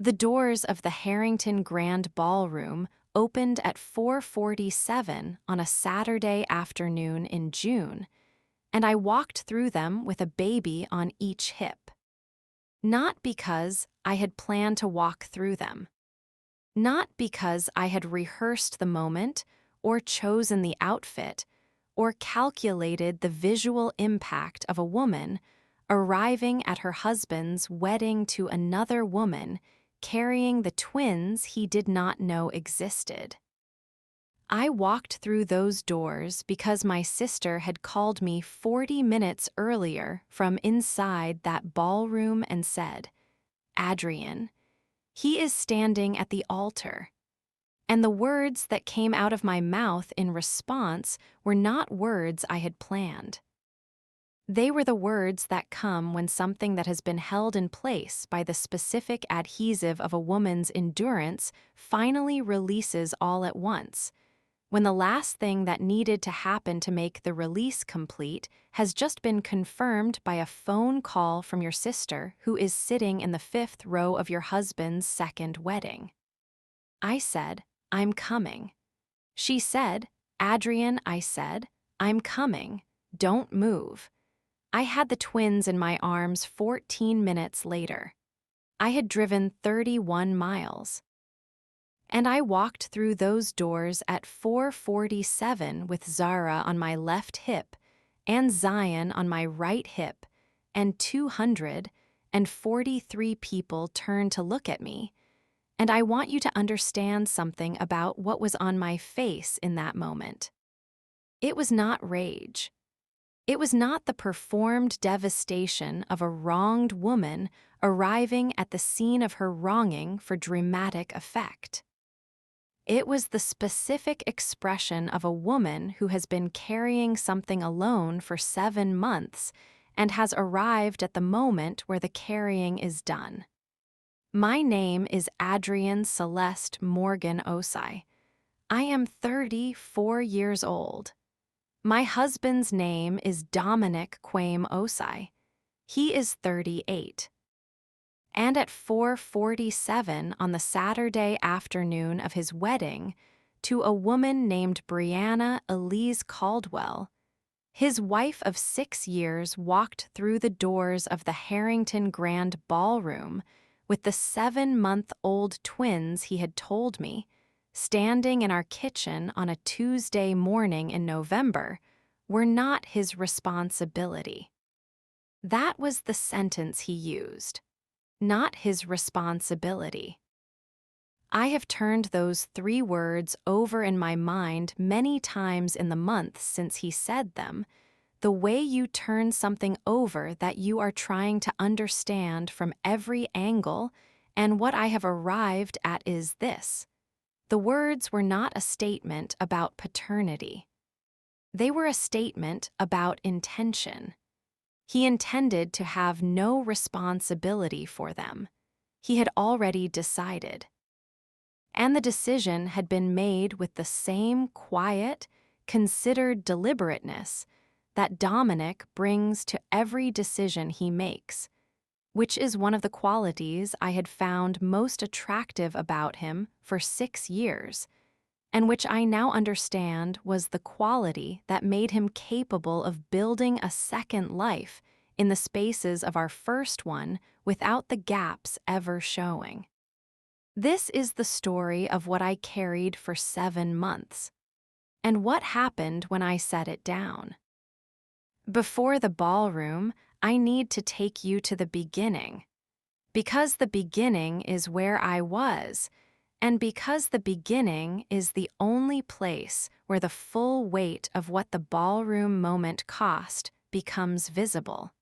The doors of the Harrington Grand Ballroom opened at 4:47 on a Saturday afternoon in June, and I walked through them with a baby on each hip. Not because I had planned to walk through them. Not because I had rehearsed the moment, or chosen the outfit, or calculated the visual impact of a woman arriving at her husband's wedding to another woman carrying the twins he did not know existed. I walked through those doors because my sister had called me 40 minutes earlier from inside that ballroom and said, "Adrian, he is standing at the altar." And the words that came out of my mouth in response were not words I had planned. They were the words that come when something that has been held in place by the specific adhesive of a woman's endurance finally releases all at once, when the last thing that needed to happen to make the release complete has just been confirmed by a phone call from your sister who is sitting in the 5th row of your husband's second wedding. I said, "I'm coming." She said, "Adrian," I said, "I'm coming. Don't move." I had the twins in my arms 14 minutes later. I had driven 31 miles. And I walked through those doors at 4:47 with Zara on my left hip and Zion on my right hip, and 243 people turned to look at me. And I want you to understand something about what was on my face in that moment. It was not rage. It was not the performed devastation of a wronged woman arriving at the scene of her wronging for dramatic effect. It was the specific expression of a woman who has been carrying something alone for 7 months and has arrived at the moment where the carrying is done. My name is Adrian Celeste Morgan Osai. I am 34 years old. My husband's name is Dominic Quame Osai. He is 38. And at 4:47 on the Saturday afternoon of his wedding to a woman named Brianna Elise Caldwell, his wife of 6 years walked through the doors of the Harrington Grand Ballroom with the 7-month-old twins he had told me, standing in our kitchen on a Tuesday morning in November, were not his responsibility. That was the sentence he used, not his responsibility. I have turned those 3 words over in my mind many times in the months since he said them, the way you turn something over that you are trying to understand from every angle, and what I have arrived at is this. The words were not a statement about paternity. They were a statement about intention. He intended to have no responsibility for them. He had already decided. And the decision had been made with the same quiet, considered deliberateness that Dominic brings to every decision he makes, which is one of the qualities I had found most attractive about him for 6 years, and which I now understand was the quality that made him capable of building a second life in the spaces of our first one without the gaps ever showing. This is the story of what I carried for 7 months, and what happened when I set it down. Before the ballroom, I need to take you to the beginning, because the beginning is where I was, and because the beginning is the only place where the full weight of what the ballroom moment cost becomes visible.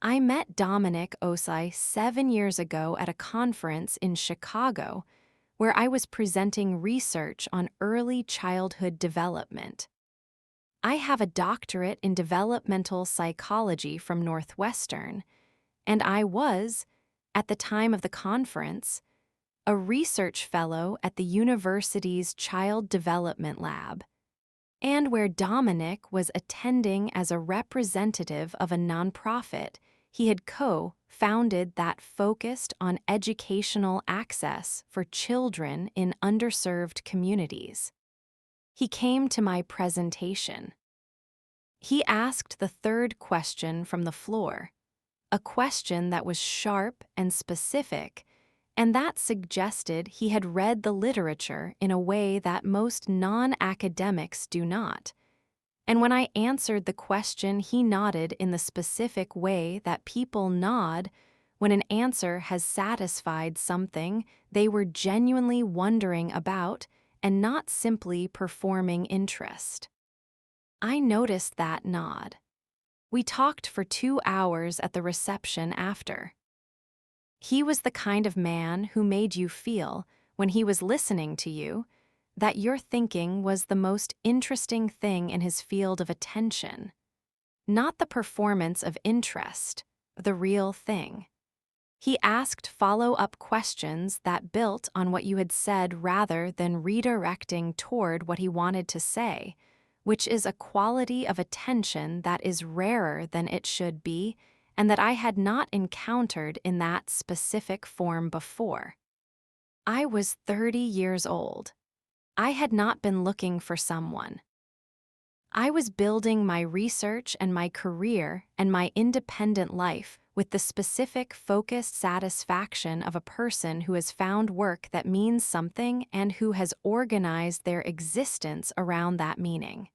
I met Dominic Osai 7 years ago at a conference in Chicago where I was presenting research on early childhood development. I have a doctorate in developmental psychology from Northwestern, and I was, at the time of the conference, a research fellow at the university's Child Development Lab, and where Dominic was attending as a representative of a nonprofit he had co-founded that focused on educational access for children in underserved communities. He came to my presentation. He asked the third question from the floor, a question that was sharp and specific, and that suggested he had read the literature in a way that most non-academics do not. And when I answered the question, he nodded in the specific way that people nod when an answer has satisfied something they were genuinely wondering about and not simply performing interest. I noticed that nod. We talked for 2 hours at the reception after. He was the kind of man who made you feel, when he was listening to you, that your thinking was the most interesting thing in his field of attention. Not the performance of interest, the real thing. He asked follow-up questions that built on what you had said rather than redirecting toward what he wanted to say, which is a quality of attention that is rarer than it should be and that I had not encountered in that specific form before. I was 30 years old. I had not been looking for someone. I was building my research and my career and my independent life with the specific focused satisfaction of a person who has found work that means something and who has organized their existence around that meaning.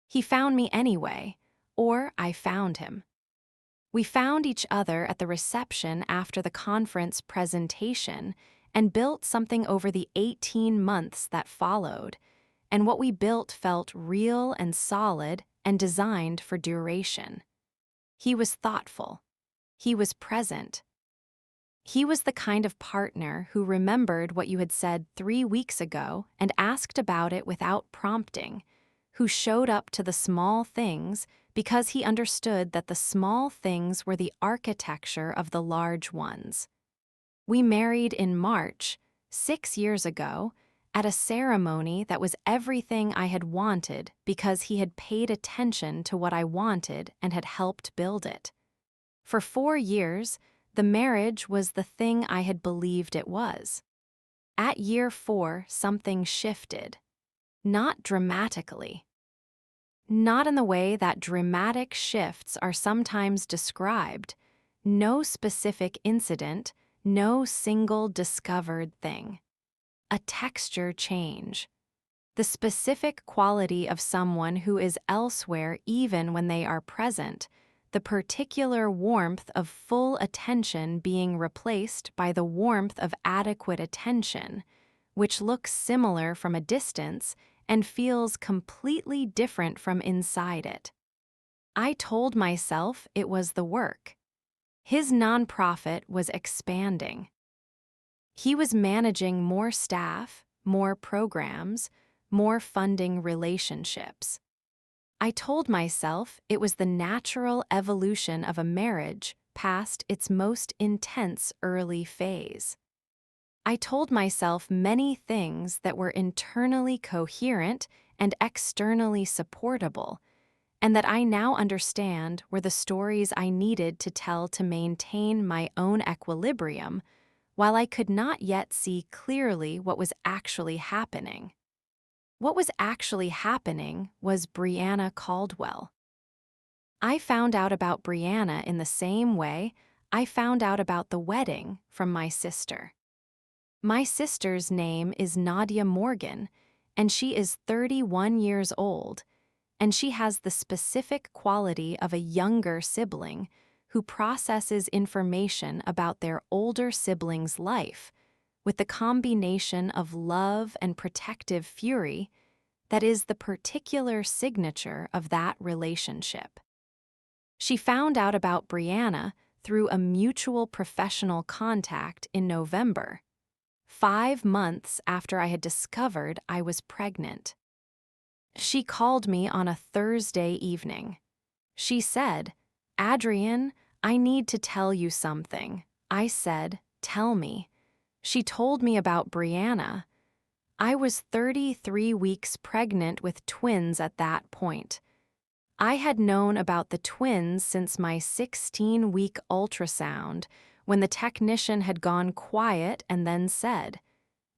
He found me anyway, or I found him. We found each other at the reception after the conference presentation and built something over the 18 months that followed, and what we built felt real and solid and designed for duration. He was thoughtful. He was present. He was the kind of partner who remembered what you had said 3 weeks ago and asked about it without prompting, who showed up to the small things because he understood that the small things were the architecture of the large ones. We married in March, 6 years ago, at a ceremony that was everything I had wanted because he had paid attention to what I wanted and had helped build it. For 4 years, the marriage was the thing I had believed it was. At year 4, something shifted. Not dramatically. Not in the way that dramatic shifts are sometimes described. No specific incident, no single discovered thing. A texture change. The specific quality of someone who is elsewhere even when they are present, the particular warmth of full attention being replaced by the warmth of adequate attention, which looks similar from a distance and feels completely different from inside it. I told myself it was the work. His nonprofit was expanding. He was managing more staff, more programs, more funding relationships. I told myself it was the natural evolution of a marriage past its most intense early phase. I told myself many things that were internally coherent and externally supportable, and that I now understand were the stories I needed to tell to maintain my own equilibrium, while I could not yet see clearly what was actually happening. What was actually happening was Brianna Caldwell. I found out about Brianna in the same way I found out about the wedding from my sister. My sister's name is Nadia Morgan, and she is 31 years old, and she has the specific quality of a younger sibling who processes information about their older sibling's life with the combination of love and protective fury that is the particular signature of that relationship. She found out about Brianna through a mutual professional contact in November, 5 months after I had discovered I was pregnant. She called me on a Thursday evening. She said, "Adrienne, I need to tell you something." I said, "Tell me." She told me about Brianna. I was 33 weeks pregnant with twins at that point. I had known about the twins since my 16-week ultrasound, when the technician had gone quiet and then said,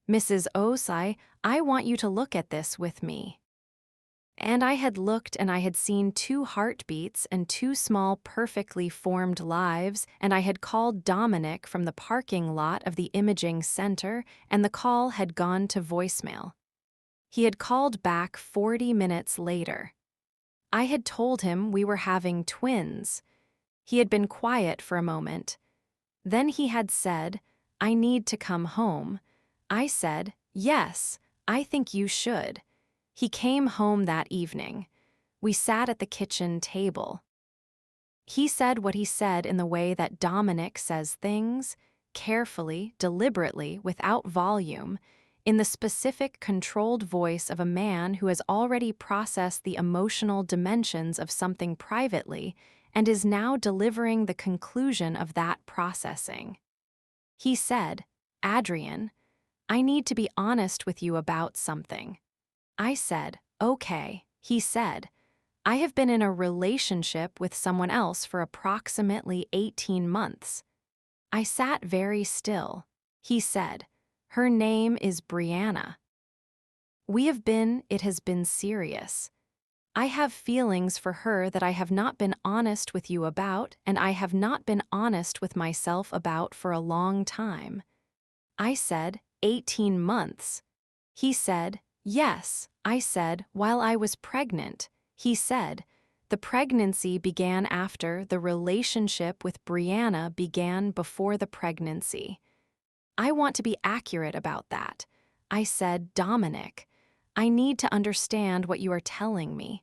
"Mrs. Osai, I want you to look at this with me." And I had looked and I had seen 2 heartbeats and 2 small perfectly formed lives, and I had called Dominic from the parking lot of the imaging center, and the call had gone to voicemail. He had called back 40 minutes later. I had told him we were having twins. He had been quiet for a moment. Then he had said, "I need to come home." I said, "Yes, I think you should." He came home that evening. We sat at the kitchen table. He said what he said in the way that Dominic says things, carefully, deliberately, without volume, in the specific, controlled voice of a man who has already processed the emotional dimensions of something privately and is now delivering the conclusion of that processing. He said, "Adrian, I need to be honest with you about something." I said, "Okay." He said, "I have been in a relationship with someone else for approximately 18 months. I sat very still. He said, "Her name is Brianna. It has been serious. I have feelings for her that I have not been honest with you about, and I have not been honest with myself about for a long time." I said, 18 months. He said, "Yes." I said, "While I was pregnant." He said, "The pregnancy began after the relationship with Brianna began before the pregnancy." I want to be accurate about that. I said, "Dominic, I need to understand what you are telling me.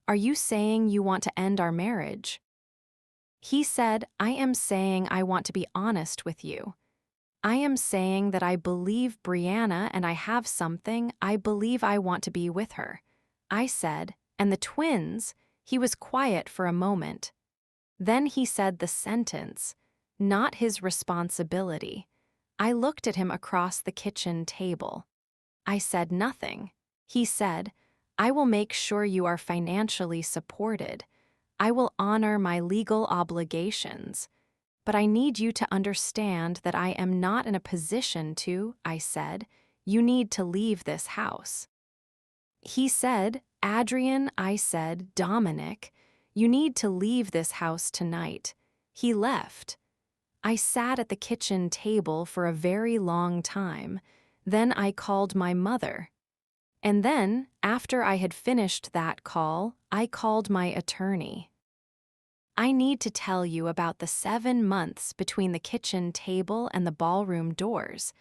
Are you saying you want to end our marriage?" He said, "I am saying I want to be honest with you. I am saying that I believe Brianna and I have something. I believe I want to be with her." I said, "And the twins?" He was quiet for a moment. Then he said the sentence, "Not his responsibility." I looked at him across the kitchen table. I said nothing. He said, "I will make sure you are financially supported. I will honor my legal obligations. But I need you to understand that I am not in a position to," I said. "You need to leave this house." He said, "Adrian," I said, "Dominic, you need to leave this house tonight." He left. I sat at the kitchen table for a very long time. Then I called my mother. And then, after I had finished that call, I called my attorney. I need to tell you about the 7 months between the kitchen table and the ballroom doors,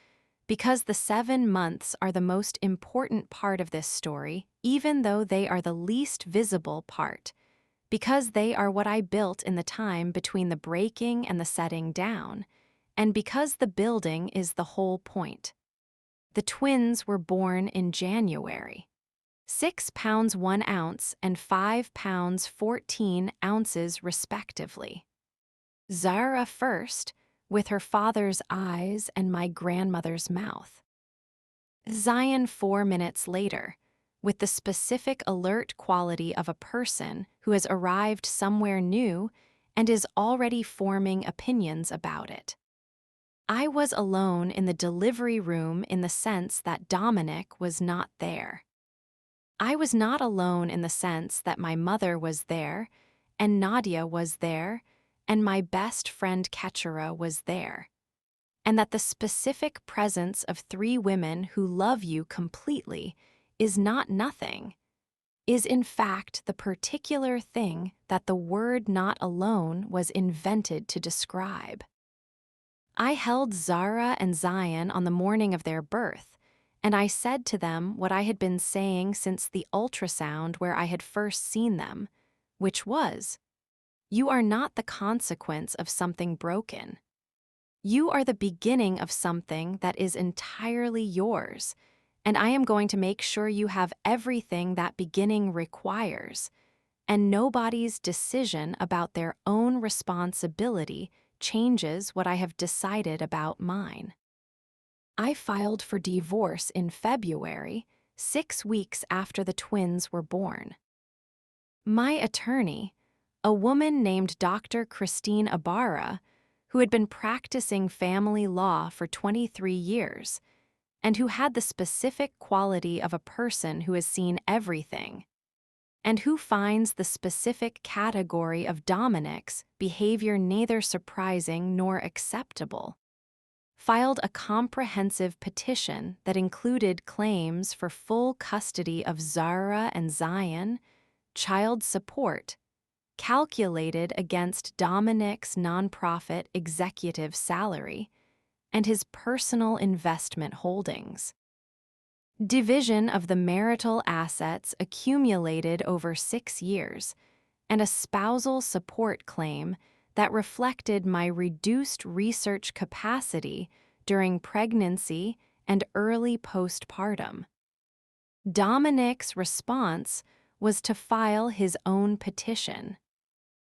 because the 7 months are the most important part of this story, even though they are the least visible part, because they are what I built in the time between the breaking and the setting down, and because the building is the whole point. The twins were born in January. 6 pounds 1 ounce and 5 pounds 14 ounces respectively. Zara first, with her father's eyes and my grandmother's mouth. Zion 4 minutes later, with the specific alert quality of a person who has arrived somewhere new and is already forming opinions about it. I was alone in the delivery room in the sense that Dominic was not there. I was not alone in the sense that my mother was there, and Nadia was there, and my best friend Ketchera was there, and that the specific presence of 3 women who love you completely is not nothing, is in fact the particular thing that the word "not alone" was invented to describe. I held Zara and Zion on the morning of their birth, and I said to them what I had been saying since the ultrasound where I had first seen them, which was, "You are not the consequence of something broken. You are the beginning of something that is entirely yours, and I am going to make sure you have everything that beginning requires, and nobody's decision about their own responsibility changes what I have decided about mine." I filed for divorce in February, 6 weeks after the twins were born. My attorney, a woman named Dr. Christine Ibarra, who had been practicing family law for 23 years, and who had the specific quality of a person who has seen everything, and who finds the specific category of Dominic's behavior neither surprising nor acceptable, filed a comprehensive petition that included claims for full custody of Zara and Zion, child support, calculated against Dominic's nonprofit executive salary, and his personal investment holdings. Division of the marital assets accumulated over 6 years, and a spousal support claim that reflected my reduced research capacity during pregnancy and early postpartum. Dominic's response was to file his own petition.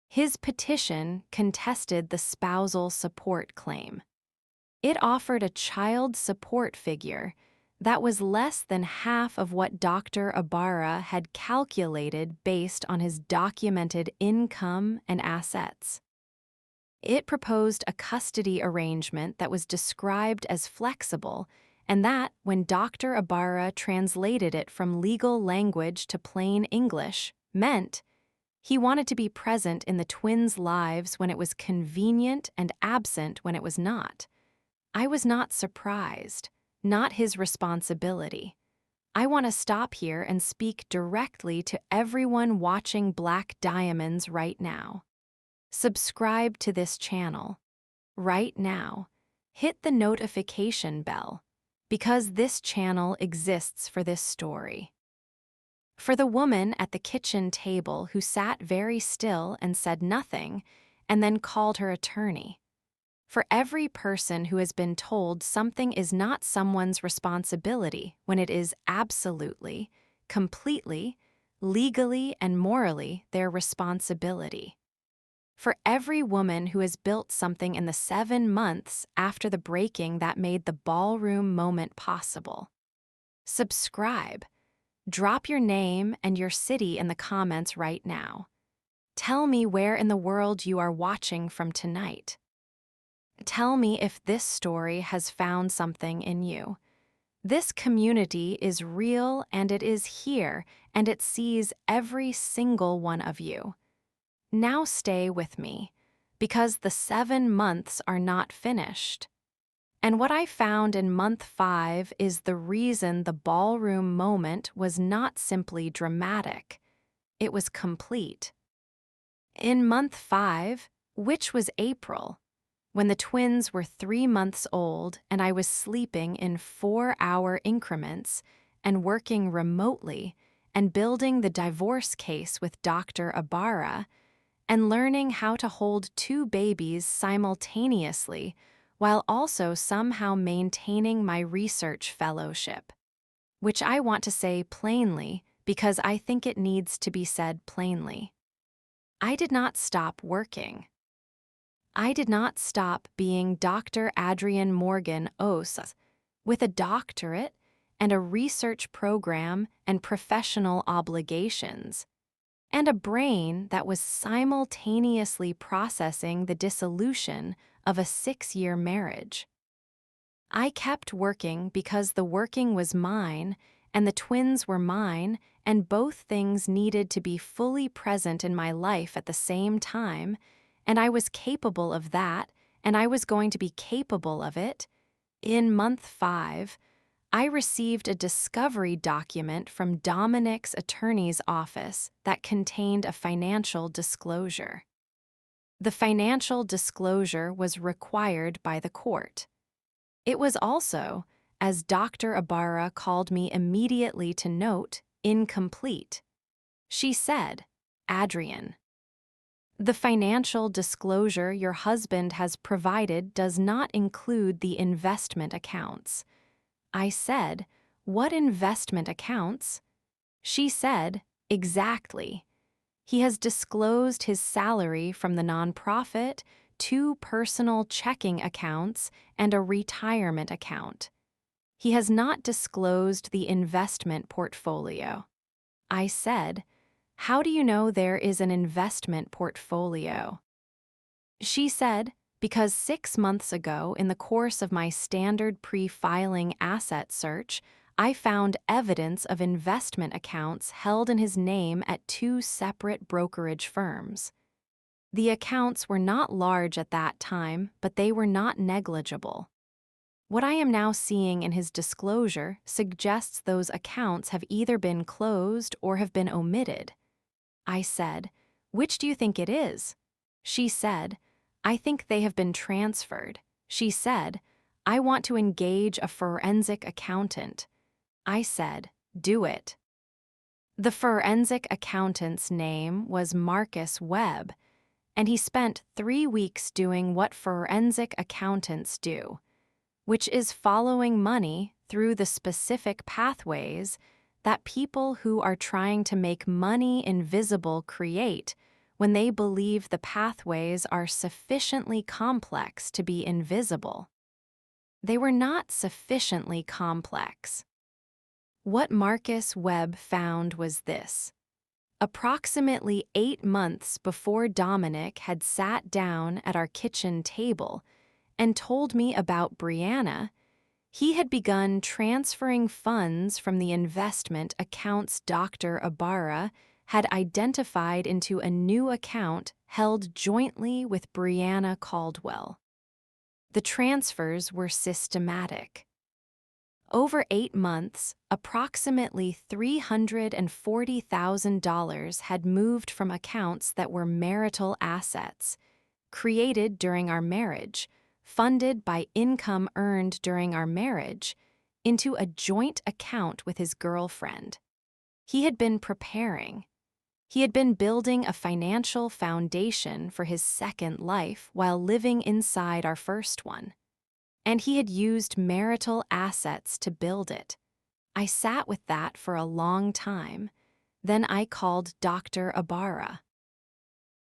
His petition contested the spousal support claim. It offered a child support figure that was less than half of what Dr. Ibarra had calculated based on his documented income and assets. It proposed a custody arrangement that was described as flexible, and that, when Dr. Ibarra translated it from legal language to plain English, meant he wanted to be present in the twins' lives when it was convenient and absent when it was not. I was not surprised, not his responsibility. I want to stop here and speak directly to everyone watching Black Diamonds right now. Subscribe to this channel. Right now, hit the notification bell, because this channel exists for this story. For the woman at the kitchen table who sat very still and said nothing, and then called her attorney. For every person who has been told something is not someone's responsibility when it is absolutely, completely, legally, and morally their responsibility. For every woman who has built something in the 7 months after the breaking that made the ballroom moment possible. Subscribe. Drop your name and your city in the comments right now. Tell me where in the world you are watching from tonight. Tell me if this story has found something in you. This community is real, and it is here, and it sees every single one of you. Now stay with me, because the 7 months are not finished. And what I found in month 5 is the reason the ballroom moment was not simply dramatic. It was complete. In month 5, which was April, when the twins were 3 months old and I was sleeping in 4-hour increments and working remotely and building the divorce case with Dr. Ibarra and learning how to hold 2 babies simultaneously while also somehow maintaining my research fellowship, which I want to say plainly because I think it needs to be said plainly. I did not stop working. I did not stop being Dr. Adrienne Morgan Ose, with a doctorate and a research program and professional obligations, and a brain that was simultaneously processing the dissolution of a 6-year marriage. I kept working because the working was mine and the twins were mine, and both things needed to be fully present in my life at the same time, and I was capable of that, and I was going to be capable of it. In month 5, I received a discovery document from Dominic's attorney's office that contained a financial disclosure. The financial disclosure was required by the court. It was also, as Dr. Ibarra called me immediately to note, incomplete. She said, "Adrienne, the financial disclosure your husband has provided does not include the investment accounts." I said, "What investment accounts?" She said, "Exactly. He has disclosed his salary from the nonprofit, 2 personal checking accounts, and a retirement account. He has not disclosed the investment portfolio." I said, How do you know there is an investment portfolio? She said, because 6 months ago, in the course of my standard pre-filing asset search, I found evidence of investment accounts held in his name at 2 separate brokerage firms. The accounts were not large at that time, but they were not negligible. What I am now seeing in his disclosure suggests those accounts have either been closed or have been omitted. I said, "Which do you think it is?" She said, "I think they have been transferred." She said, "I want to engage a forensic accountant." I said, "Do it." The forensic accountant's name was Marcus Webb, and he spent 3 weeks doing what forensic accountants do, which is following money through the specific pathways that people who are trying to make money invisible create when they believe the pathways are sufficiently complex to be invisible. They were not sufficiently complex. What Marcus Webb found was this. Approximately 8 months before Dominic had sat down at our kitchen table and told me about Brianna, he had begun transferring funds from the investment accounts Dr. Ibarra had identified into a new account held jointly with Brianna Caldwell. The transfers were systematic. Over 8 months, approximately $340,000 had moved from accounts that were marital assets, created during our marriage, funded by income earned during our marriage, into a joint account with his girlfriend. He had been preparing. He had been building a financial foundation for his second life while living inside our first one. And he had used marital assets to build it. I sat with that for a long time. Then I called Dr. Ibarra.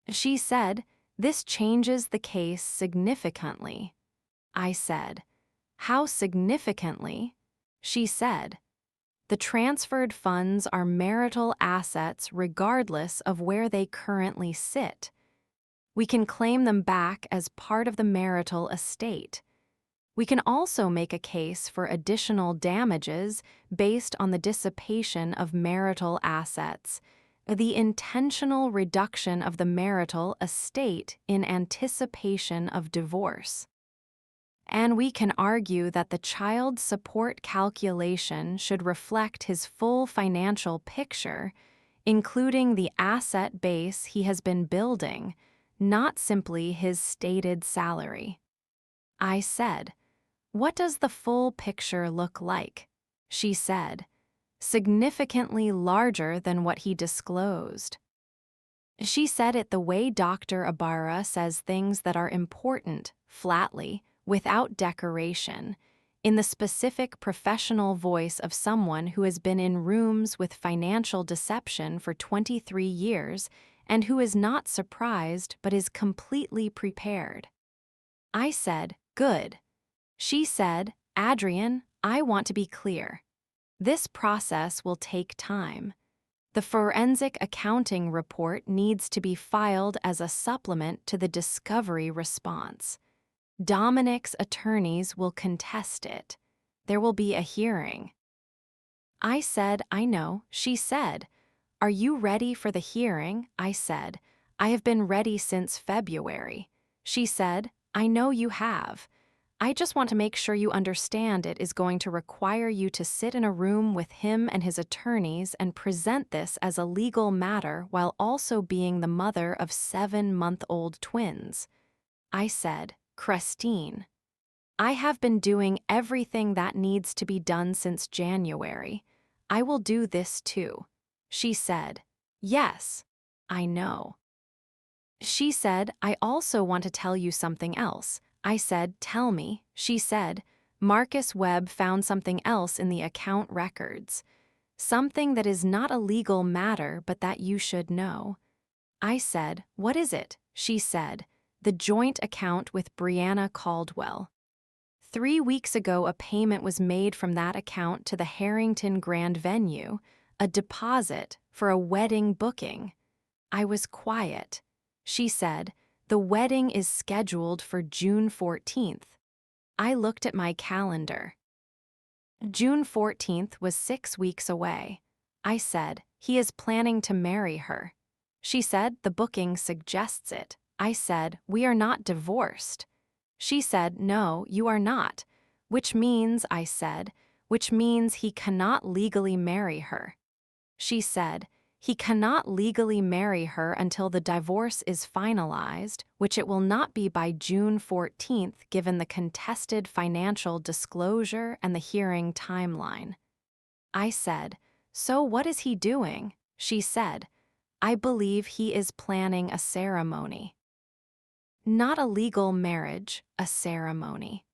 She said, "This changes the case significantly." I said, "How significantly?" She said, "The transferred funds are marital assets regardless of where they currently sit. We can claim them back as part of the marital estate. We can also make a case for additional damages based on the dissipation of marital assets, the intentional reduction of the marital estate in anticipation of divorce. And we can argue that the child support calculation should reflect his full financial picture, including the asset base he has been building, not simply his stated salary." I said, "What does the full picture look like?" She said, "Significantly larger than what he disclosed." She said it the way Dr. Ibarra says things that are important, flatly, without decoration, in the specific professional voice of someone who has been in rooms with financial deception for 23 years and who is not surprised but is completely prepared. I said, "Good." She said, "Adrian, I want to be clear. This process will take time. The forensic accounting report needs to be filed as a supplement to the discovery response. Dominic's attorneys will contest it. There will be a hearing." I said, "I know." She said, "Are you ready for the hearing?" I said, "I have been ready since February." She said, "I know you have. I just want to make sure you understand it is going to require you to sit in a room with him and his attorneys and present this as a legal matter while also being the mother of 7-month-old twins." I said, "Christine, I have been doing everything that needs to be done since January. I will do this too." She said, "Yes, I know." She said, "I also want to tell you something else." I said, "Tell me." She said, "Marcus Webb found something else in the account records. Something that is not a legal matter but that you should know." I said, "What is it?" She said, "The joint account with Brianna Caldwell. 3 weeks ago a payment was made from that account to the Harrington Grand Venue, a deposit for a wedding booking. I was quiet. She said, "The wedding is scheduled for June 14th. I looked at my calendar. June 14th was 6 weeks away. I said, "He is planning to marry her." She said, "The booking suggests it." I said, "We are not divorced." She said, "No, you are not." "Which means," I said, "which means he cannot legally marry her." She said, "He cannot legally marry her until the divorce is finalized, which it will not be by June 14th given the contested financial disclosure and the hearing timeline." I said, "So what is he doing?" She said, "I believe he is planning a ceremony." Not a legal marriage, a ceremony.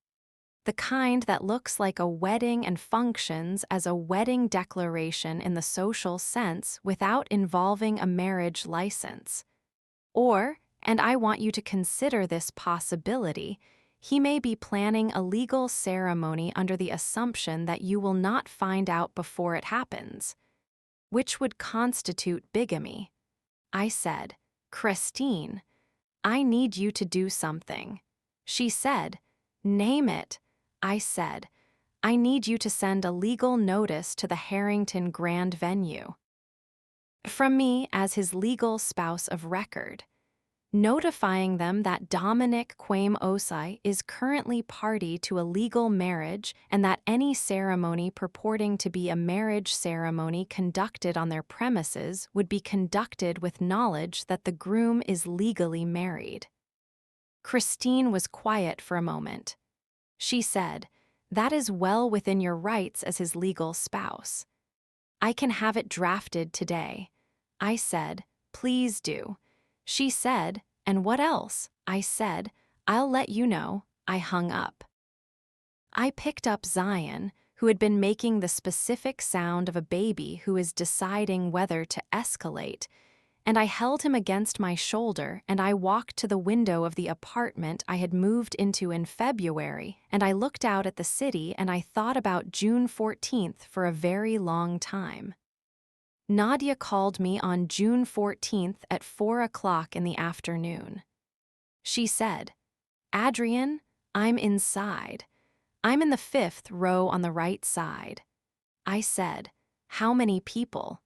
The kind that looks like a wedding and functions as a wedding declaration in the social sense without involving a marriage license. Or, and I want you to consider this possibility, he may be planning a legal ceremony under the assumption that you will not find out before it happens, which would constitute bigamy. I said, "Christine, I need you to do something." She said, "Name it." I said, "I need you to send a legal notice to the Harrington Grand venue. From me as his legal spouse of record, notifying them that Dominic Quame Osai is currently party to a legal marriage and that any ceremony purporting to be a marriage ceremony conducted on their premises would be conducted with knowledge that the groom is legally married." Christine was quiet for a moment. She said, "That is well within your rights as his legal spouse. I can have it drafted today." I said, "Please do." She said, "And what else?" I said, "I'll let you know." I hung up. I picked up Zion, who had been making the specific sound of a baby who is deciding whether to escalate, and I held him against my shoulder and I walked to the window of the apartment I had moved into in February, and I looked out at the city and I thought about June 14th for a very long time. Nadia called me on June 14th at 4 o'clock in the afternoon. She said, "Adrian, I'm inside. I'm in the 5th row on the right side." I said, "How many people?"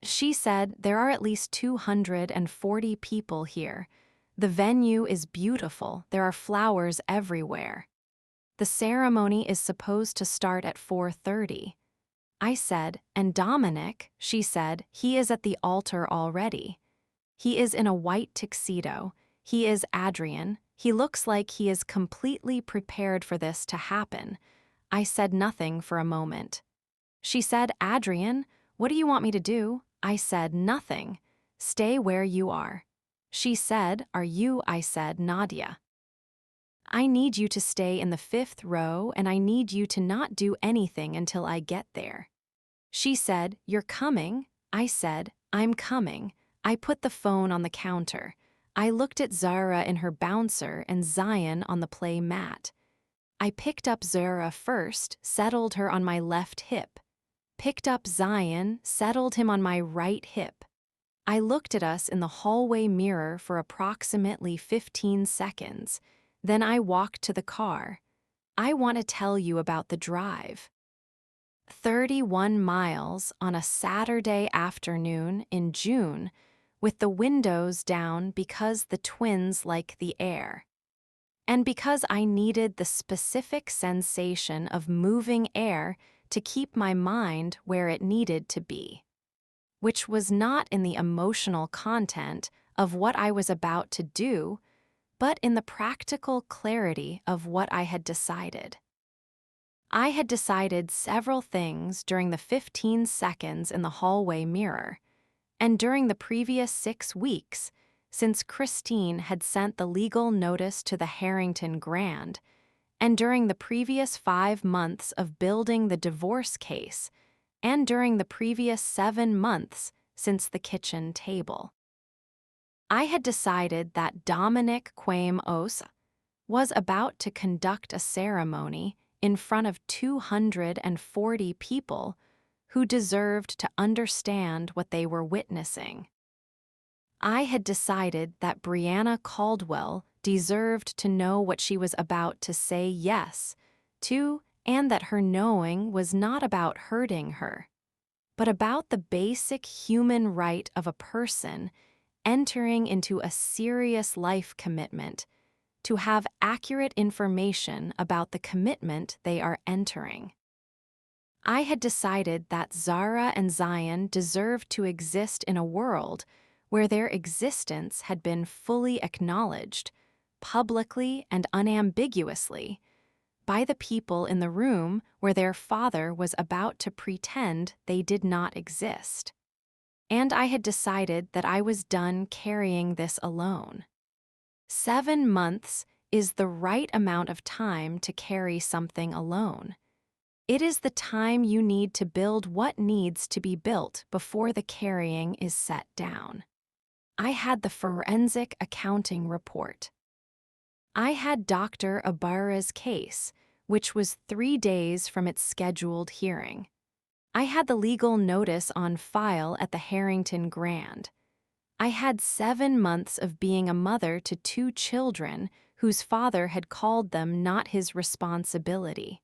She said, "There are at least 240 people here. The venue is beautiful. There are flowers everywhere. The ceremony is supposed to start at 4:30. I said, "And Dominic," she said, "he is at the altar already. He is in a white tuxedo. He is Adrian. He looks like he is completely prepared for this to happen." I said nothing for a moment. She said, "Adrian, what do you want me to do?" I said, "Nothing. Stay where you are." She said, "Are you?" I said, "Nadia. I need you to stay in the 5th row and I need you to not do anything until I get there." She said, "You're coming?" I said, "I'm coming." I put the phone on the counter. I looked at Zara in her bouncer and Zion on the play mat. I picked up Zara first, settled her on my left hip. Picked up Zion, settled him on my right hip. I looked at us in the hallway mirror for approximately 15 seconds. Then I walked to the car. I want to tell you about the drive. 31 miles on a Saturday afternoon in June, with the windows down because the twins like the air. And because I needed the specific sensation of moving air to keep my mind where it needed to be, which was not in the emotional content of what I was about to do, but in the practical clarity of what I had decided. I had decided several things during the 15 seconds in the hallway mirror, and during the previous 6 weeks, since Christine had sent the legal notice to the Harrington Grand, and during the previous 5 months of building the divorce case, and during the previous 7 months since the kitchen table. I had decided that Dominic Quame Osa was about to conduct a ceremony in front of 240 people who deserved to understand what they were witnessing. I had decided that Brianna Caldwell deserved to know what she was about to say yes to, and that her knowing was not about hurting her, but about the basic human right of a person entering into a serious life commitment to have accurate information about the commitment they are entering. I had decided that Zara and Zion deserved to exist in a world where their existence had been fully acknowledged, publicly and unambiguously, by the people in the room where their father was about to pretend they did not exist. And I had decided that I was done carrying this alone. 7 months is the right amount of time to carry something alone. It is the time you need to build what needs to be built before the carrying is set down. I had the forensic accounting report. I had Dr. Ibarra's case, which was 3 days from its scheduled hearing. I had the legal notice on file at the Harrington Grand. I had 7 months of being a mother to 2 children whose father had called them not his responsibility.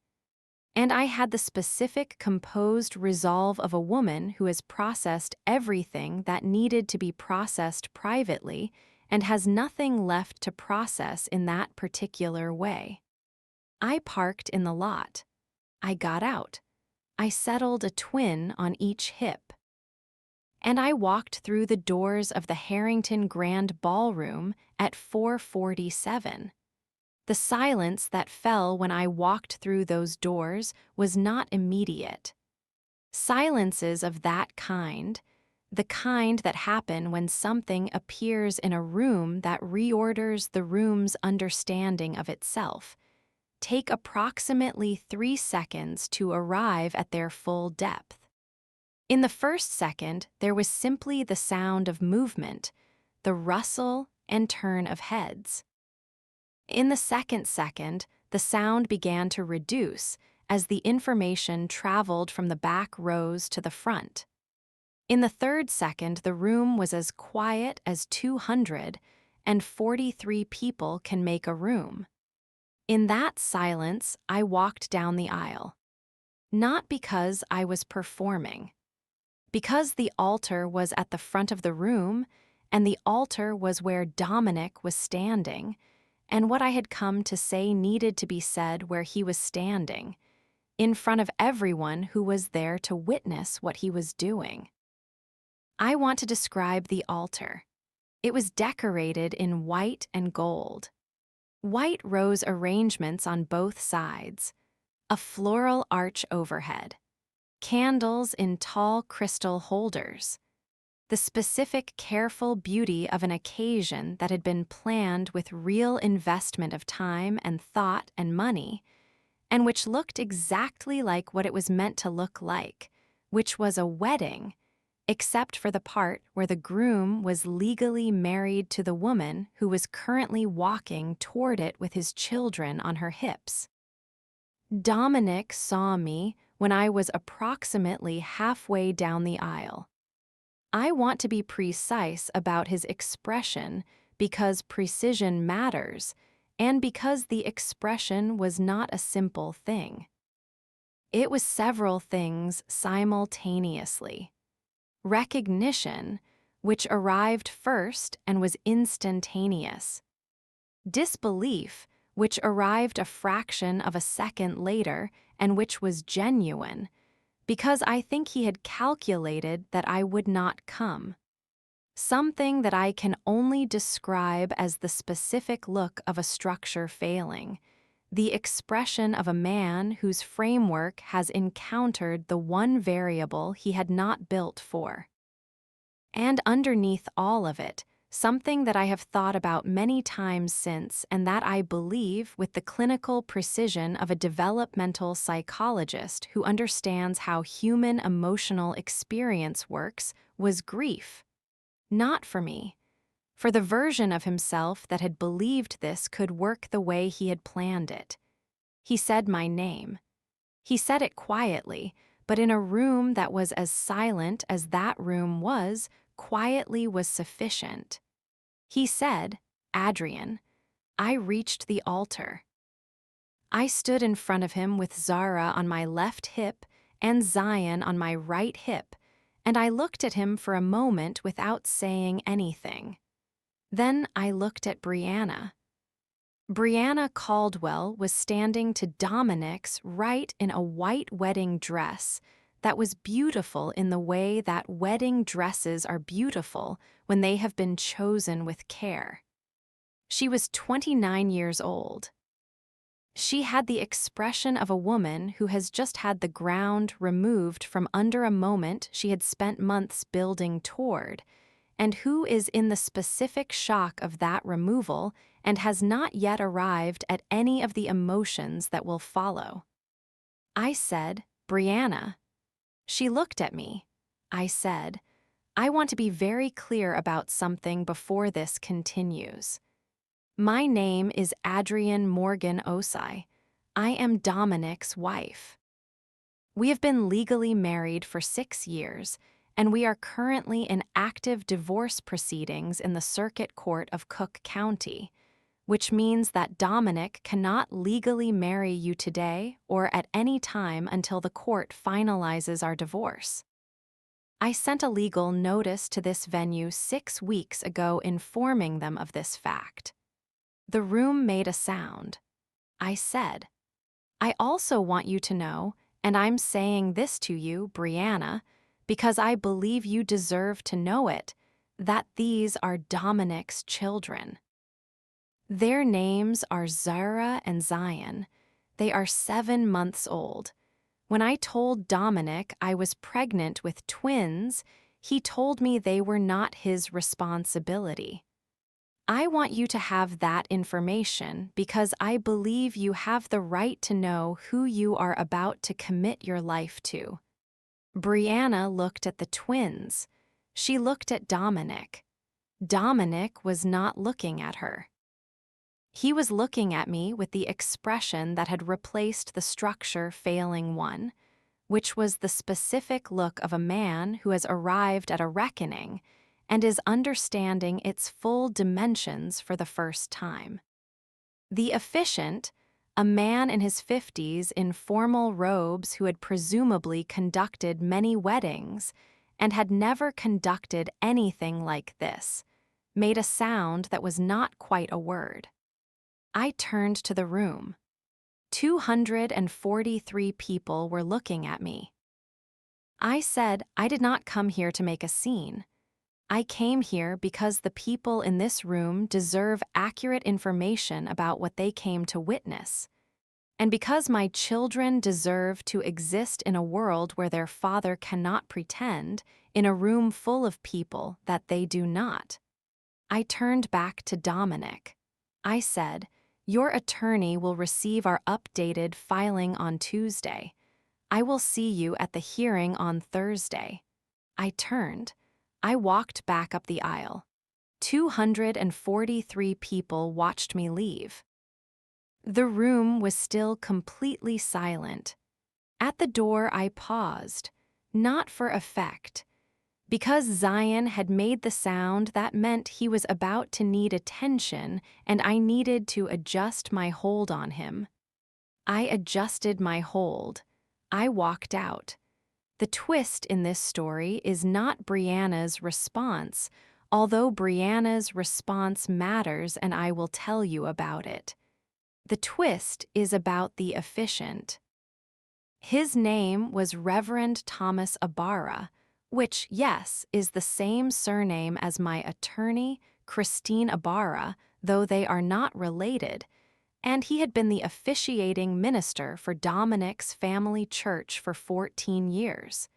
And I had the specific, composed resolve of a woman who has processed everything that needed to be processed privately and has nothing left to process in that particular way. I parked in the lot. I got out. I settled a twin on each hip. And I walked through the doors of the Harrington Grand Ballroom at 4:47. The silence that fell when I walked through those doors was not immediate. Silences of that kind, the kind that happen when something appears in a room that reorders the room's understanding of itself, take approximately 3 seconds to arrive at their full depth. In the first second, there was simply the sound of movement, the rustle and turn of heads. In the second second, the sound began to reduce as the information traveled from the back rows to the front. In the third second, the room was as quiet as 243 people can make a room. In that silence, I walked down the aisle. Not because I was performing. Because the altar was at the front of the room, and the altar was where Dominic was standing, and what I had come to say needed to be said where he was standing, in front of everyone who was there to witness what he was doing. I want to describe the altar. It was decorated in white and gold. White rose arrangements on both sides, a floral arch overhead, candles in tall crystal holders, the specific careful beauty of an occasion that had been planned with real investment of time and thought and money, and which looked exactly like what it was meant to look like, which was a wedding, except for the part where the groom was legally married to the woman who was currently walking toward it with his children on her hips. Dominic saw me when I was approximately halfway down the aisle. I want to be precise about his expression because precision matters, and because the expression was not a simple thing. It was several things simultaneously. Recognition, which arrived first and was instantaneous. Disbelief, which arrived a fraction of a second later and which was genuine, because I think he had calculated that I would not come. Something that I can only describe as the specific look of a structure failing, the expression of a man whose framework has encountered the one variable he had not built for. And underneath all of it, something that I have thought about many times since and that I believe with the clinical precision of a developmental psychologist who understands how human emotional experience works, was grief. Not for me. For the version of himself that had believed this could work the way he had planned it. He said my name. He said it quietly, but in a room that was as silent as that room was, quietly was sufficient. He said, "Adrian." I reached the altar. I stood in front of him with Zara on my left hip and Zion on my right hip, and I looked at him for a moment without saying anything. Then I looked at Brianna. Brianna Caldwell was standing to Dominic's right in a white wedding dress that was beautiful in the way that wedding dresses are beautiful when they have been chosen with care. She was 29 years old. She had the expression of a woman who has just had the ground removed from under a moment she had spent months building toward, and who is in the specific shock of that removal and has not yet arrived at any of the emotions that will follow. I said, "Brianna." She looked at me. I said, "I want to be very clear about something before this continues. My name is Adrian Morgan Osai. I am Dominic's wife. We have been legally married for 6 years, and we are currently in active divorce proceedings in the Circuit Court of Cook County, which means that Dominic cannot legally marry you today or at any time until the court finalizes our divorce. I sent a legal notice to this venue 6 weeks ago informing them of this fact." The room made a sound. I said, "I also want you to know, and I'm saying this to you, Brianna, because I believe you deserve to know it, that these are Dominic's children. Their names are Zara and Zion. They are 7 months old. When I told Dominic I was pregnant with twins, he told me they were not his responsibility. I want you to have that information because I believe you have the right to know who you are about to commit your life to." Brianna looked at the twins. She looked at Dominic. Dominic was not looking at her. He was looking at me with the expression that had replaced the structure failing one, which was the specific look of a man who has arrived at a reckoning and is understanding its full dimensions for the first time. The officiant, a man in his 50s in formal robes who had presumably conducted many weddings and had never conducted anything like this, made a sound that was not quite a word. I turned to the room. 243 people were looking at me. I said I did not come here to make a scene. I came here because the people in this room deserve accurate information about what they came to witness, and because my children deserve to exist in a world where their father cannot pretend in a room full of people that they do not. I turned back to Dominic. I said, "Your attorney will receive our updated filing on Tuesday. I will see you at the hearing on Thursday." I turned. I walked back up the aisle. 243 people watched me leave. The room was still completely silent. At the door I paused, not for effect. Because Zion had made the sound, that meant he was about to need attention and I needed to adjust my hold on him. I adjusted my hold. I walked out. The twist in this story is not Brianna's response, although Brianna's response matters and I will tell you about it. The twist is about the officiant. His name was Reverend Thomas Ibarra, which, yes, is the same surname as my attorney, Christine Ibarra, though they are not related, and he had been the officiating minister for Dominic's family church for 14 years.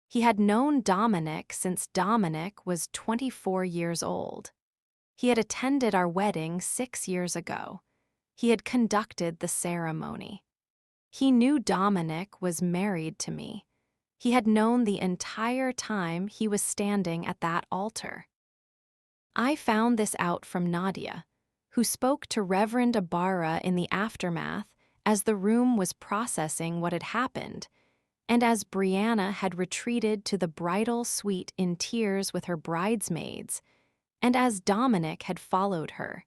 He had known Dominic since Dominic was 24 years old. He had attended our wedding 6 years ago. He had conducted the ceremony. He knew Dominic was married to me. He had known the entire time he was standing at that altar. I found this out from Nadia, who spoke to Reverend Ibarra in the aftermath as the room was processing what had happened, And as Brianna had retreated to the bridal suite in tears with her bridesmaids, and as Dominic had followed her,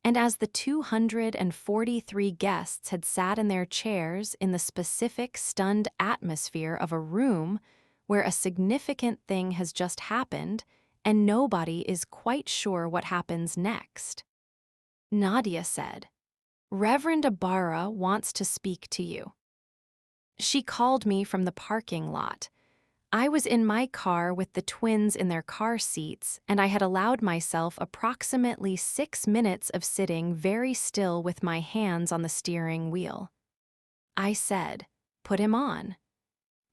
and as the 243 guests had sat in their chairs in the specific stunned atmosphere of a room where a significant thing has just happened and nobody is quite sure what happens next. Nadia said, "Reverend Ibarra wants to speak to you." She called me from the parking lot. I was in my car with the twins in their car seats, and I had allowed myself approximately 6 minutes of sitting very still with my hands on the steering wheel. I said, "Put him on."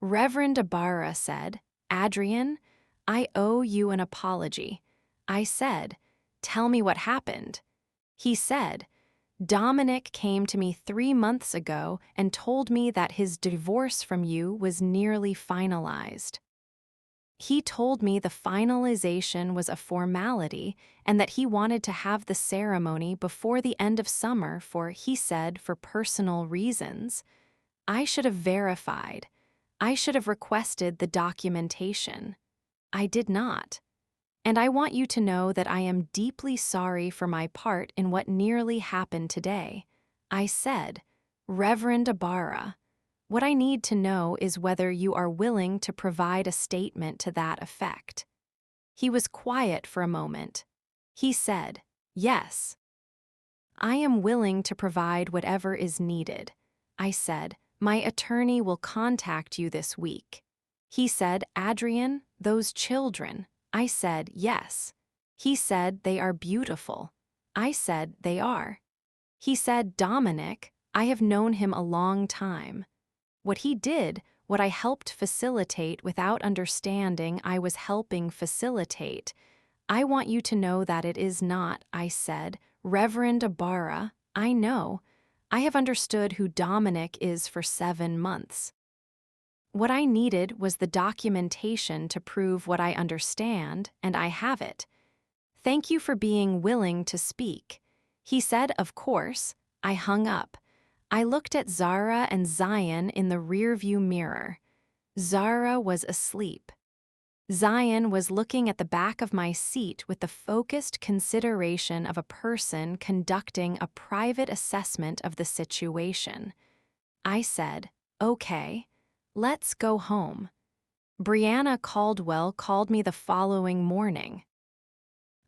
Reverend Ibarra said, "Adrian, I owe you an apology." I said, "Tell me what happened." He said, "Dominic came to me 3 months ago and told me that his divorce from you was nearly finalized. He told me the finalization was a formality and that he wanted to have the ceremony before the end of summer he said, for personal reasons. I should have verified. I should have requested the documentation. I did not. And I want you to know that I am deeply sorry for my part in what nearly happened today." I said, "Reverend Ibarra, what I need to know is whether you are willing to provide a statement to that effect." He was quiet for a moment. He said, "Yes. I am willing to provide whatever is needed." I said, "My attorney will contact you this week." He said, "Adrian, those children." I said, "Yes." He said, "They are beautiful." I said, "They are." He said, "Dominic, I have known him a long time. What he did, what I helped facilitate without understanding I was helping facilitate. I want you to know that it is not." I said, "Reverend Ibarra, I know. I have understood who Dominic is for 7 months. What I needed was the documentation to prove what I understand, and I have it. Thank you for being willing to speak." He said, "Of course." I hung up. I looked at Zara and Zion in the rearview mirror. Zara was asleep. Zion was looking at the back of my seat with the focused consideration of a person conducting a private assessment of the situation. I said, "Okay, let's go home." Brianna Caldwell called me the following morning.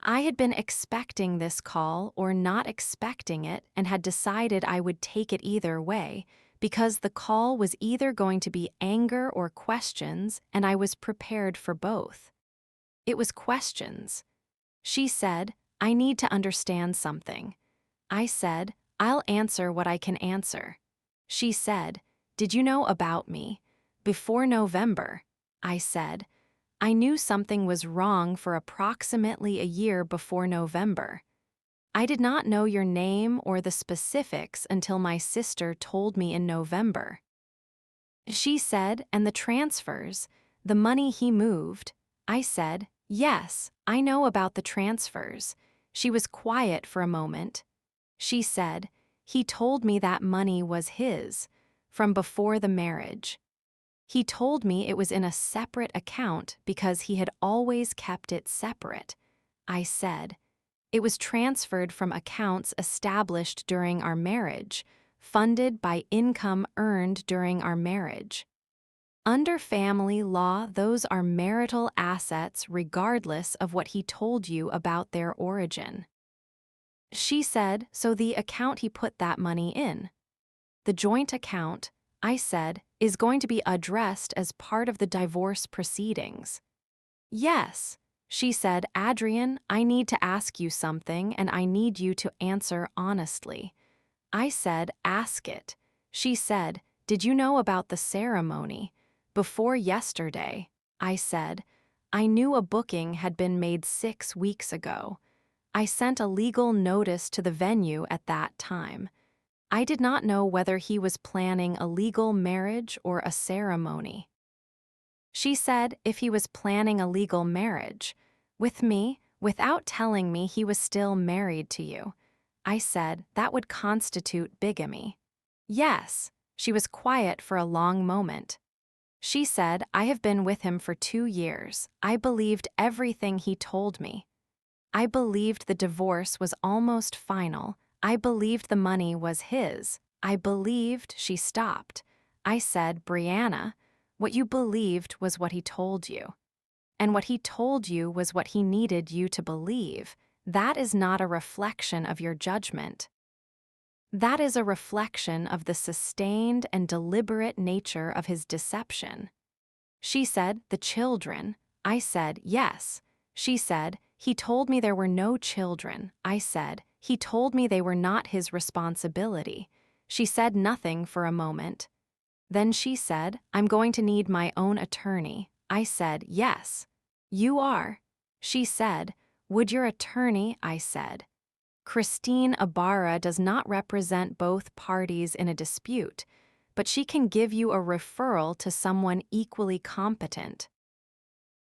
I had been expecting this call or not expecting it and had decided I would take it either way, because the call was either going to be anger or questions, and I was prepared for both. It was questions. She said, "I need to understand something." I said, "I'll answer what I can answer." She said, "Did you know about me before November?" I said, "I knew something was wrong for approximately a year before November. I did not know your name or the specifics until my sister told me in November." She said, "And the transfers, the money he moved?" I said, "Yes, I know about the transfers." She was quiet for a moment. She said, "He told me that money was his, from before the marriage. He told me it was in a separate account because he had always kept it separate." I said, "It was transferred from accounts established during our marriage, funded by income earned during our marriage. Under family law, those are marital assets regardless of what he told you about their origin." She said, "So the account he put that money in, the joint account," I said, "is going to be addressed as part of the divorce proceedings." "Yes." She said, "Adrian, I need to ask you something and I need you to answer honestly." I said, "Ask it." She said, "Did you know about the ceremony before yesterday?" I said, "I knew a booking had been made 6 weeks ago. I sent a legal notice to the venue at that time. I did not know whether he was planning a legal marriage or a ceremony." She said, "If he was planning a legal marriage with me, without telling me he was still married to you." I said, "That would constitute bigamy." "Yes." She was quiet for a long moment. She said, I have been with him for 2 years. I believed everything he told me. I believed the divorce was almost final. I believed the money was his. I believed she stopped. I said, Brianna, what you believed was what he told you. And what he told you was what he needed you to believe. That is not a reflection of your judgment. That is a reflection of the sustained and deliberate nature of his deception. She said, the children. I said, yes. She said, he told me there were no children. I said, he told me they were not his responsibility. She said nothing for a moment. Then she said, I'm going to need my own attorney. I said, yes. You are. She said, would your attorney? I said. Christine Ibarra does not represent both parties in a dispute, but she can give you a referral to someone equally competent.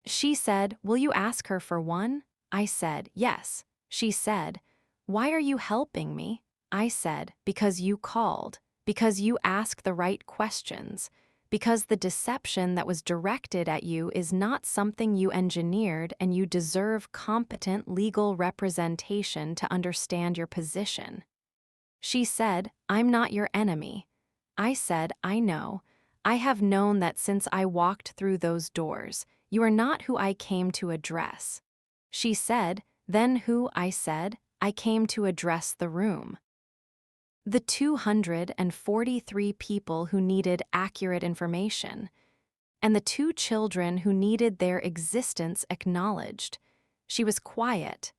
She said, will you ask her for one? I said, yes. She said, why are you helping me? I said, because you called, because you asked the right questions, because the deception that was directed at you is not something you engineered and you deserve competent legal representation to understand your position. She said, I'm not your enemy. I said, I know. I have known that since I walked through those doors. You are not who I came to address. She said, then who? I said, I came to address the room. The 243 people who needed accurate information, and the 2 children who needed their existence acknowledged. She was quiet.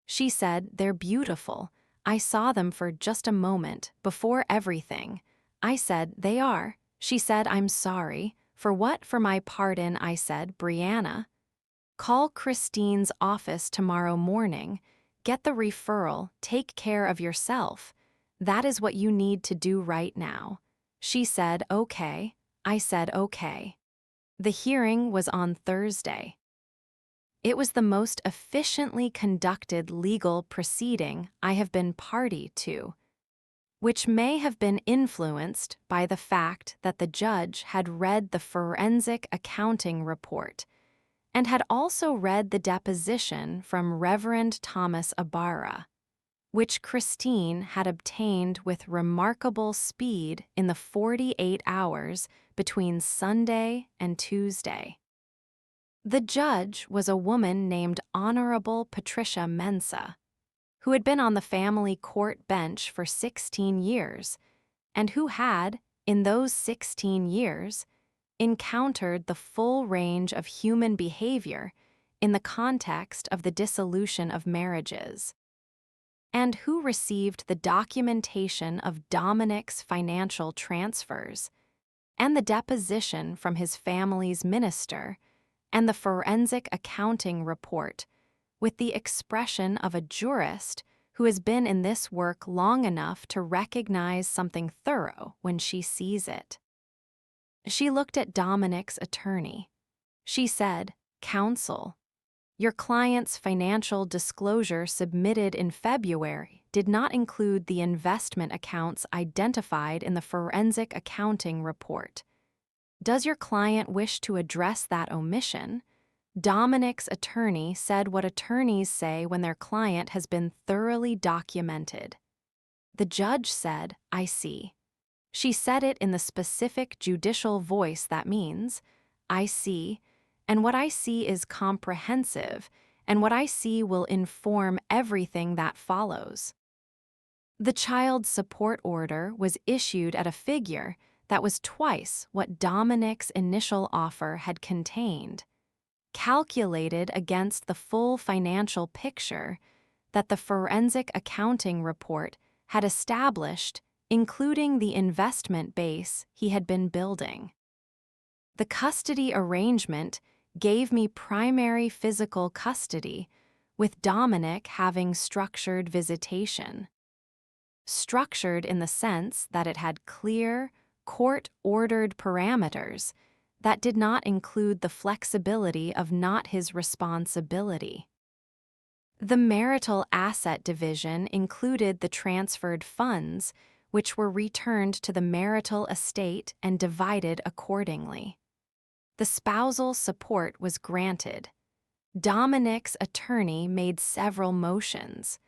She said, they're beautiful. I saw them for just a moment, before everything. I said, they are. She said, I'm sorry. For what? For my pardon, I said, Brianna. Call Christine's office tomorrow morning. Get the referral. Take care of yourself. That is what you need to do right now. She said, okay. I said, okay. The hearing was on Thursday. It was the most efficiently conducted legal proceeding I have been party to, which may have been influenced by the fact that the judge had read the forensic accounting report and had also read the deposition from Reverend Thomas Ibarra, which Christine had obtained with remarkable speed in the 48 hours between Sunday and Tuesday. The judge was a woman named Honorable Patricia Mensah, who had been on the family court bench for 16 years, and who had, in those 16 years, encountered the full range of human behavior in the context of the dissolution of marriages, and who received the documentation of Dominic's financial transfers, and the deposition from his family's minister, and the forensic accounting report, with the expression of a jurist who has been in this work long enough to recognize something thorough when she sees it. She looked at Dominic's attorney. She said, Counsel, your client's financial disclosure submitted in February did not include the investment accounts identified in the forensic accounting report. Does your client wish to address that omission? Dominic's attorney said what attorneys say when their client has been thoroughly documented. The judge said, I see. She said it in the specific judicial voice that means, I see, and what I see is comprehensive, and what I see will inform everything that follows. The child support order was issued at a figure that was twice what Dominic's initial offer had contained, calculated against the full financial picture that the forensic accounting report had established, including the investment base he had been building. The custody arrangement gave me primary physical custody, with Dominic having structured visitation. Structured in the sense that it had clear, court-ordered parameters that did not include the flexibility of not his responsibility. The marital asset division included the transferred funds, which were returned to the marital estate and divided accordingly. The spousal support was granted. Dominic's attorney made several motions.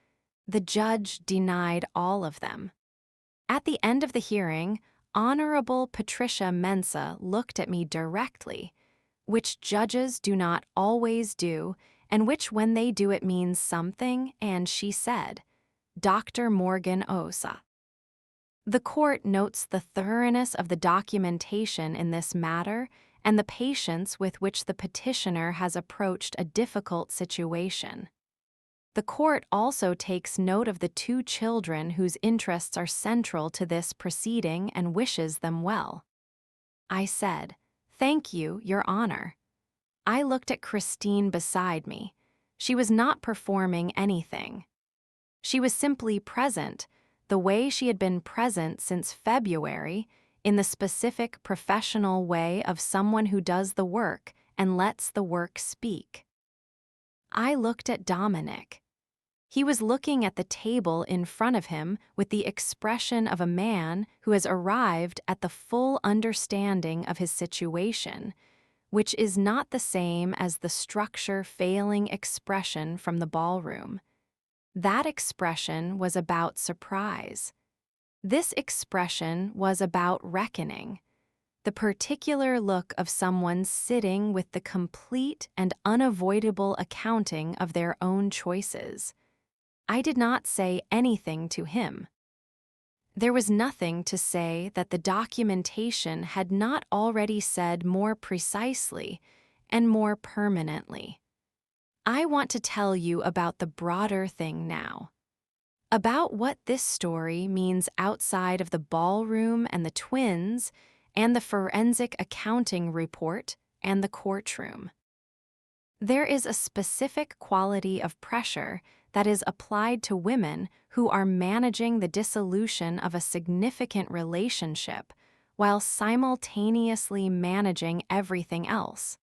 The judge denied all of them. At the end of the hearing, Honorable Patricia Mensah looked at me directly, which judges do not always do, and which when they do it means something, and she said, "Dr. Morgan Osa." The court notes the thoroughness of the documentation in this matter and the patience with which the petitioner has approached a difficult situation. The court also takes note of the two children whose interests are central to this proceeding and wishes them well. I said, "Thank you, Your Honor." I looked at Christine beside me. She was not performing anything. She was simply present, the way she had been present since February, in the specific professional way of someone who does the work and lets the work speak. I looked at Dominic. He was looking at the table in front of him with the expression of a man who has arrived at the full understanding of his situation, which is not the same as the structure-failing expression from the ballroom. That expression was about surprise. This expression was about reckoning, the particular look of someone sitting with the complete and unavoidable accounting of their own choices. I did not say anything to him. There was nothing to say that the documentation had not already said more precisely and more permanently. I want to tell you about the broader thing now. About what this story means outside of the ballroom and the twins and the forensic accounting report and the courtroom. There is a specific quality of pressure that is applied to women who are managing the dissolution of a significant relationship while simultaneously managing everything else.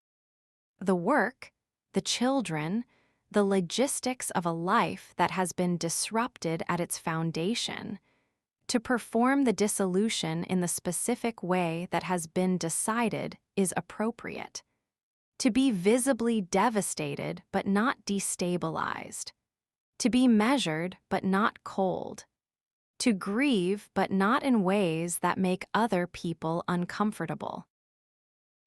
The work, the children, the logistics of a life that has been disrupted at its foundation. To perform the dissolution in the specific way that has been decided is appropriate. To be visibly devastated but not destabilized. To be measured but not cold. To grieve but not in ways that make other people uncomfortable.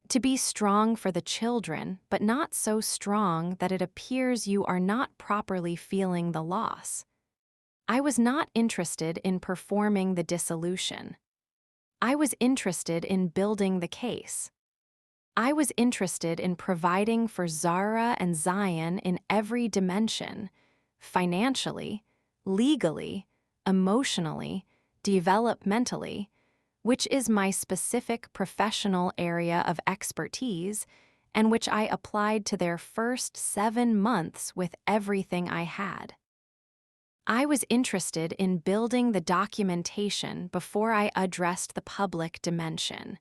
To be strong for the children, but not so strong that it appears you are not properly feeling the loss. I was not interested in performing the dissolution. I was interested in building the case. I was interested in providing for Zara and Zion in every dimension, financially, legally, emotionally, developmentally, which is my specific professional area of expertise and which I applied to their first 7 months with everything I had. I was interested in building the documentation before I addressed the public dimension,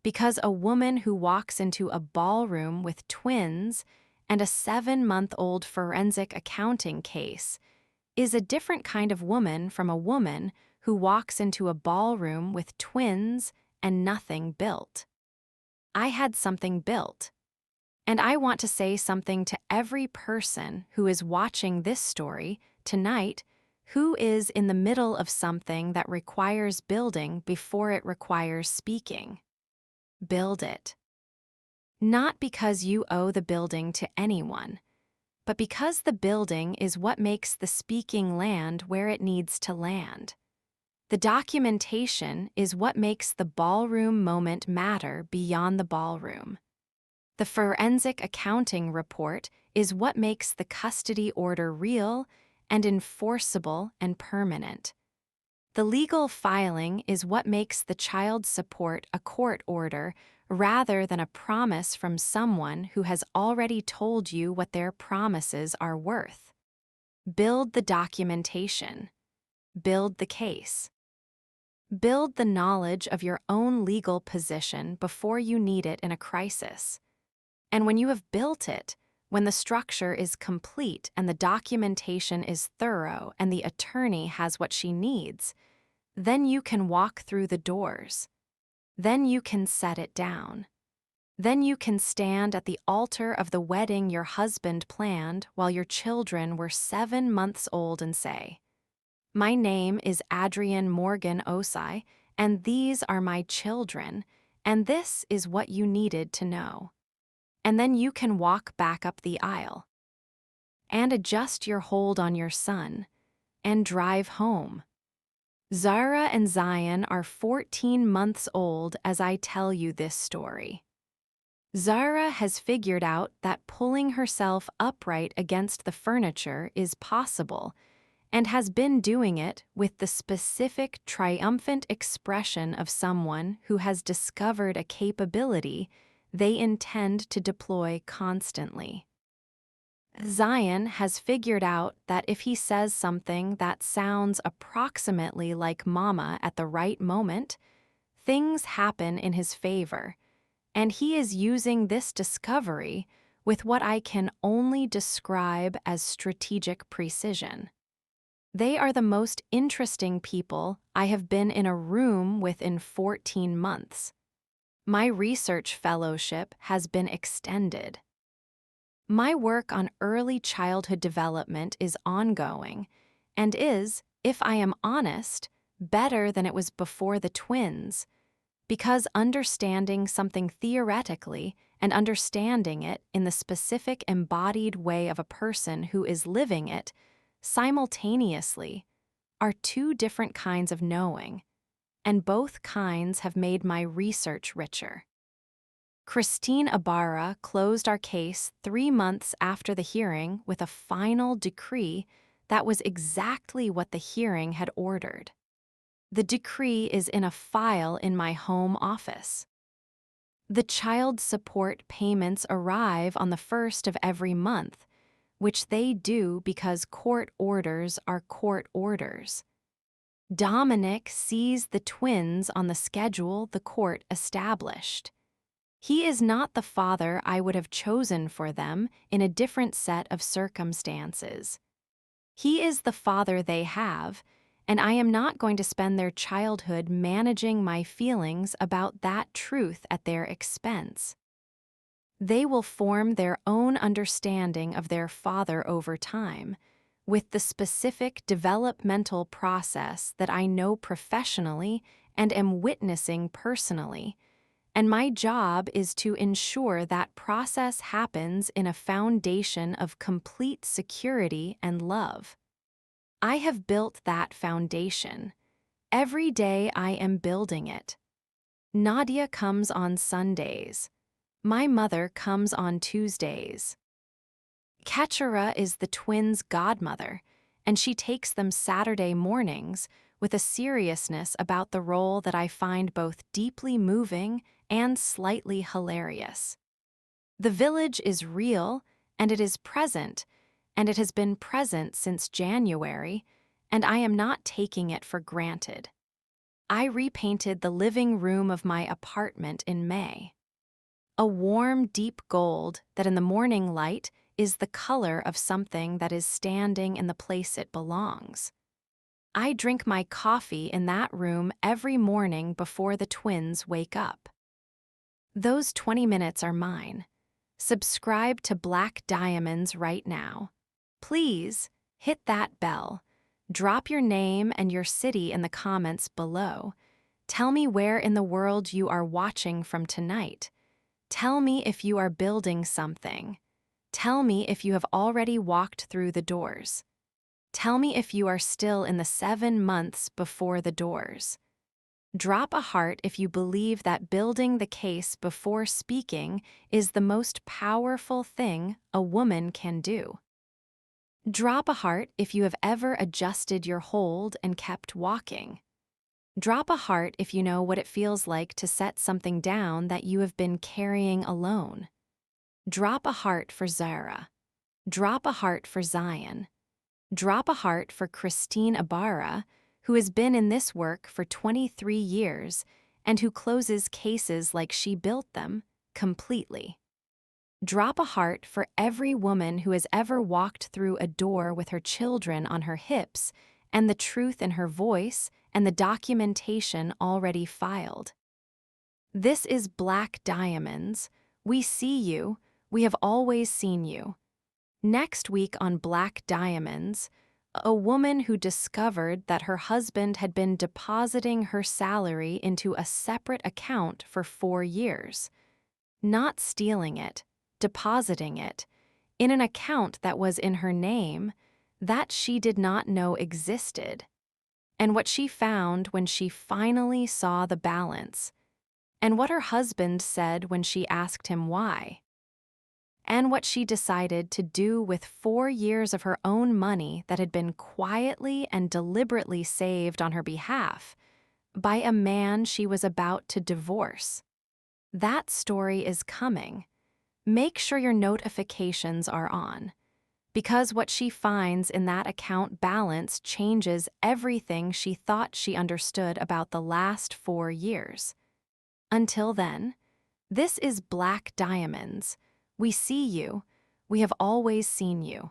because a woman who walks into a ballroom with twins and a 7-month-old forensic accounting case is a different kind of woman from a woman who walks into a ballroom with twins and nothing built. I had something built, and I want to say something to every person who is watching this story tonight who is in the middle of something that requires building before it requires speaking. Build it. Not because you owe the building to anyone, but because the building is what makes the speaking land where it needs to land. The documentation is what makes the ballroom moment matter beyond the ballroom. The forensic accounting report is what makes the custody order real and enforceable and permanent. The legal filing is what makes the child support a court order rather than a promise from someone who has already told you what their promises are worth. Build the documentation. Build the case. Build the knowledge of your own legal position before you need it in a crisis. And when you have built it, when the structure is complete and the documentation is thorough and the attorney has what she needs, then you can walk through the doors. Then you can set it down. Then you can stand at the altar of the wedding your husband planned while your children were 7 months old and say, "My name is Adrian Morgan Osai, and these are my children, and this is what you needed to know." And then you can walk back up the aisle and adjust your hold on your son and drive home. Zara and Zion are 14 months old as I tell you this story. Zara has figured out that pulling herself upright against the furniture is possible and has been doing it with the specific triumphant expression of someone who has discovered a capability they intend to deploy constantly. Zion has figured out that if he says something that sounds approximately like mama at the right moment, things happen in his favor, and he is using this discovery with what I can only describe as strategic precision. They are the most interesting people I have been in a room with in 14 months. My research fellowship has been extended. My work on early childhood development is ongoing and is, if I am honest, better than it was before the twins, because understanding something theoretically and understanding it in the specific embodied way of a person who is living it simultaneously are two different kinds of knowing, and both kinds have made my research richer. Christine Ibarra closed our case 3 months after the hearing with a final decree that was exactly what the hearing had ordered. The decree is in a file in my home office. The child support payments arrive on the 1st of every month, which they do because court orders are court orders. Dominic sees the twins on the schedule the court established. He is not the father I would have chosen for them in a different set of circumstances. He is the father they have, and I am not going to spend their childhood managing my feelings about that truth at their expense. They will form their own understanding of their father over time, with the specific developmental process that I know professionally and am witnessing personally, and my job is to ensure that process happens in a foundation of complete security and love. I have built that foundation. Every day I am building it. Nadia comes on Sundays. My mother comes on Tuesdays. Ketchera is the twins' godmother, and she takes them Saturday mornings with a seriousness about the role that I find both deeply moving and slightly hilarious. The village is real, and it is present, and it has been present since January, and I am not taking it for granted. I repainted the living room of my apartment in May. A warm, deep gold that in the morning light is the color of something that is standing in the place it belongs. I drink my coffee in that room every morning before the twins wake up. Those 20 minutes are mine. Subscribe to Black Diamonds right now. Please hit that bell. Drop your name and your city in the comments below. Tell me where in the world you are watching from tonight. Tell me if you are building something. Tell me if you have already walked through the doors. Tell me if you are still in the 7 months before the doors. Drop a heart if you believe that building the case before speaking is the most powerful thing a woman can do. Drop a heart if you have ever adjusted your hold and kept walking. Drop a heart if you know what it feels like to set something down that you have been carrying alone. Drop a heart for Zara. Drop a heart for Zion. Drop a heart for Christine Ibarra, who has been in this work for 23 years and who closes cases like she built them completely. Drop a heart for every woman who has ever walked through a door with her children on her hips and the truth in her voice and the documentation already filed. This is Black Diamonds, We see you, we have always seen you. Next week on Black Diamonds, a woman who discovered that her husband had been depositing her salary into a separate account for 4 years. Not stealing it, depositing it, in an account that was in her name, that she did not know existed. And what she found when she finally saw the balance, and what her husband said when she asked him why, and what she decided to do with 4 years of her own money that had been quietly and deliberately saved on her behalf by a man she was about to divorce. That story is coming. Make sure your notifications are on, because what she finds in that account balance changes everything she thought she understood about the last 4 years. Until then, this is Black Diamonds. We see you. We have always seen you.